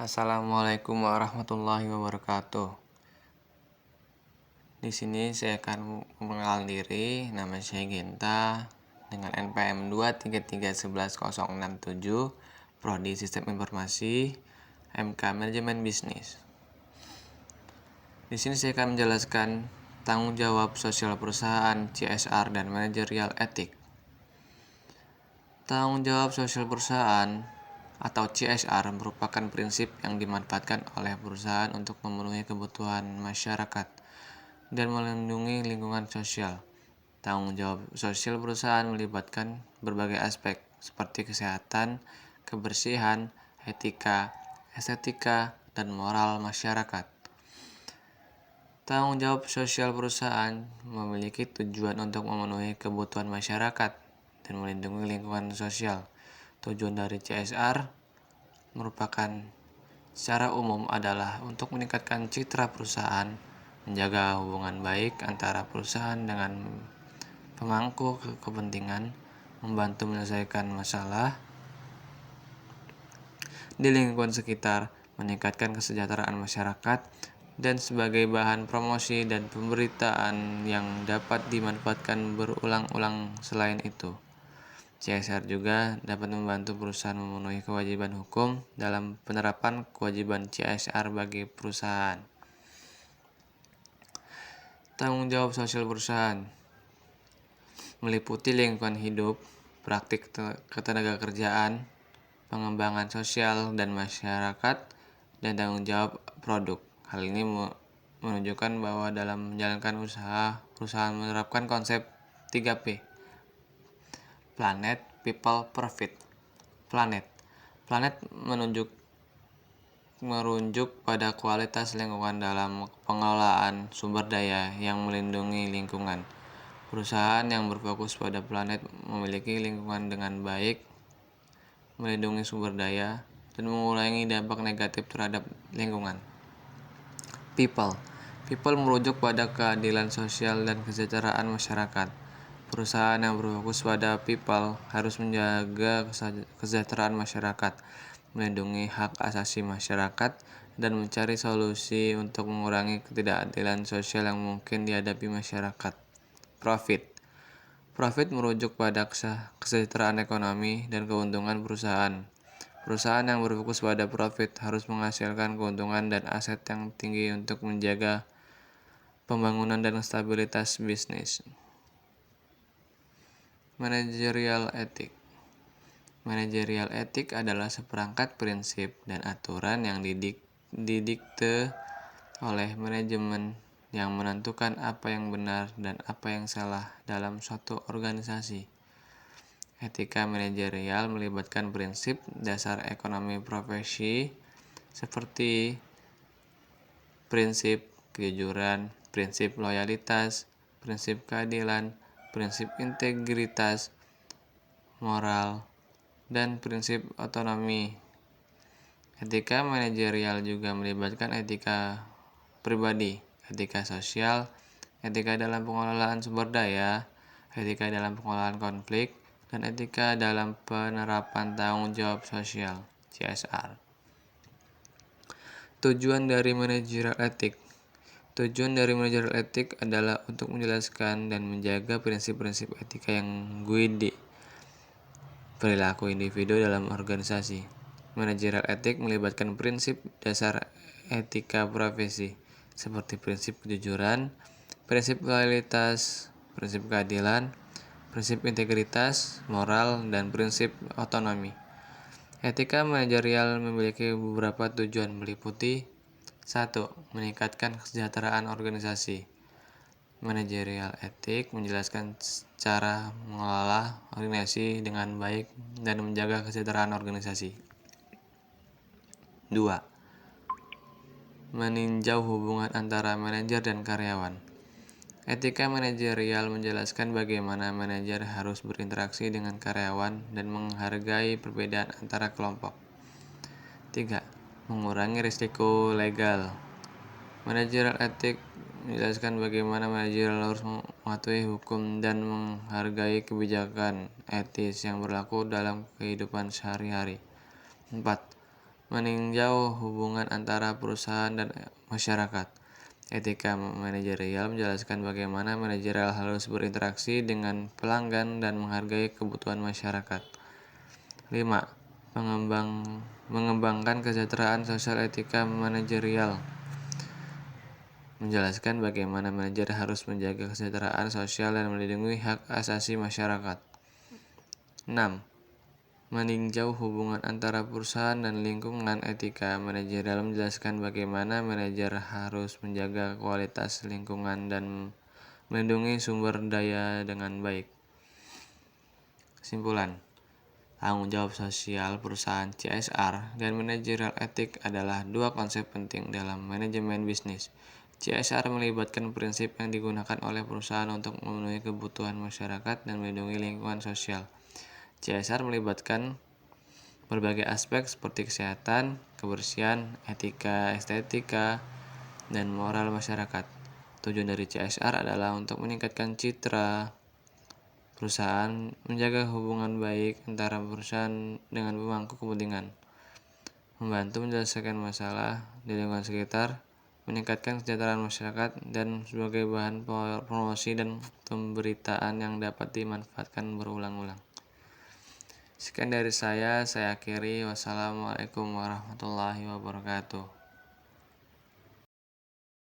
Assalamualaikum warahmatullahi wabarakatuh. Di sini saya akan mengenalkan diri. Nama saya Genta dengan NPM 233111067, Prodi Sistem Informasi, MK Manajemen Bisnis. Di sini saya akan menjelaskan tanggung jawab sosial perusahaan, CSR, dan manajerial etik. Tanggung jawab sosial perusahaan atau CSR merupakan prinsip yang dimanfaatkan oleh perusahaan untuk memenuhi kebutuhan masyarakat dan melindungi lingkungan sosial. Tanggung jawab sosial perusahaan melibatkan berbagai aspek seperti kesehatan, kebersihan, etika, estetika, dan moral masyarakat. Tanggung jawab sosial perusahaan memiliki tujuan untuk memenuhi kebutuhan masyarakat dan melindungi lingkungan sosial. Tujuan dari CSR merupakan secara umum adalah untuk meningkatkan citra perusahaan, menjaga hubungan baik antara perusahaan dengan pemangku kepentingan, membantu menyelesaikan masalah di lingkungan sekitar, meningkatkan kesejahteraan masyarakat, dan sebagai bahan promosi dan pemberitaan yang dapat dimanfaatkan berulang-ulang. Selain itu, CSR juga dapat membantu perusahaan memenuhi kewajiban hukum dalam penerapan kewajiban CSR bagi perusahaan. Tanggung jawab sosial perusahaan meliputi lingkungan hidup, praktik ketenagakerjaan, pengembangan sosial dan masyarakat, dan tanggung jawab produk. Hal ini menunjukkan bahwa dalam menjalankan usaha, perusahaan menerapkan konsep 3P: Planet, People, Profit. Planet merujuk pada kualitas lingkungan dalam pengelolaan sumber daya yang melindungi lingkungan. Perusahaan yang berfokus pada planet memiliki lingkungan dengan baik, melindungi sumber daya, dan mengurangi dampak negatif terhadap lingkungan. People merujuk pada keadilan sosial dan kesejahteraan masyarakat. Perusahaan yang berfokus pada people harus menjaga kesejahteraan masyarakat, melindungi hak asasi masyarakat, dan mencari solusi untuk mengurangi ketidakadilan sosial yang mungkin dihadapi masyarakat. Profit merujuk pada kesejahteraan ekonomi dan keuntungan perusahaan. Perusahaan yang berfokus pada profit harus menghasilkan keuntungan dan aset yang tinggi untuk menjaga pembangunan dan stabilitas bisnis. Manajerial etik. Manajerial etik adalah seperangkat prinsip dan aturan yang didikte oleh manajemen yang menentukan apa yang benar dan apa yang salah dalam suatu organisasi. Etika manajerial melibatkan prinsip dasar ekonomi profesi seperti prinsip kejujuran, prinsip loyalitas, prinsip keadilan, prinsip integritas, moral, dan prinsip otonomi. Etika manajerial juga melibatkan etika pribadi, etika sosial, etika dalam pengelolaan sumber daya, etika dalam pengelolaan konflik, dan etika dalam penerapan tanggung jawab sosial (CSR). Tujuan dari manajerial etik. Tujuan dari manajerial etik adalah untuk menjelaskan dan menjaga prinsip-prinsip etika yang guide perilaku individu dalam organisasi. Manajerial etik melibatkan prinsip dasar etika profesi seperti prinsip kejujuran, prinsip loyalitas, prinsip keadilan, prinsip integritas, moral, dan prinsip otonomi. Etika manajerial memiliki beberapa tujuan meliputi 1. Meningkatkan kesejahteraan organisasi. Manajerial etik menjelaskan cara mengelola organisasi dengan baik dan menjaga kesejahteraan organisasi. 2. Meninjau hubungan antara manajer dan karyawan. Etika manajerial menjelaskan bagaimana manajer harus berinteraksi dengan karyawan dan menghargai perbedaan antara kelompok. 3. Mengurangi risiko legal. Manajerial etik menjelaskan bagaimana manajer harus mematuhi hukum dan menghargai kebijakan etis yang berlaku dalam kehidupan sehari-hari. 4. meninjau hubungan antara perusahaan dan masyarakat. Etika manajerial menjelaskan bagaimana manajerial harus berinteraksi dengan pelanggan dan menghargai kebutuhan masyarakat. 5. Mengembangkan kesejahteraan sosial. Etika manajerial menjelaskan bagaimana manajer harus menjaga kesejahteraan sosial dan melindungi hak asasi masyarakat. 6. Meninjau hubungan antara perusahaan dan lingkungan. Etika manajerial menjelaskan bagaimana manajer harus menjaga kualitas lingkungan dan melindungi sumber daya dengan baik. Kesimpulan, tanggung jawab sosial perusahaan CSR dan manajerial etik adalah dua konsep penting dalam manajemen bisnis. CSR melibatkan prinsip yang digunakan oleh perusahaan untuk memenuhi kebutuhan masyarakat dan melindungi lingkungan sosial. CSR melibatkan berbagai aspek seperti kesehatan, kebersihan, etika, estetika, dan moral masyarakat. Tujuan dari CSR adalah untuk meningkatkan citra perusahaan, menjaga hubungan baik antara perusahaan dengan pemangku kepentingan, membantu menyelesaikan masalah di lingkungan sekitar, meningkatkan kesejahteraan masyarakat, dan sebagai bahan promosi dan pemberitaan yang dapat dimanfaatkan berulang-ulang. Sekian dari saya akhiri. Wassalamualaikum warahmatullahi wabarakatuh.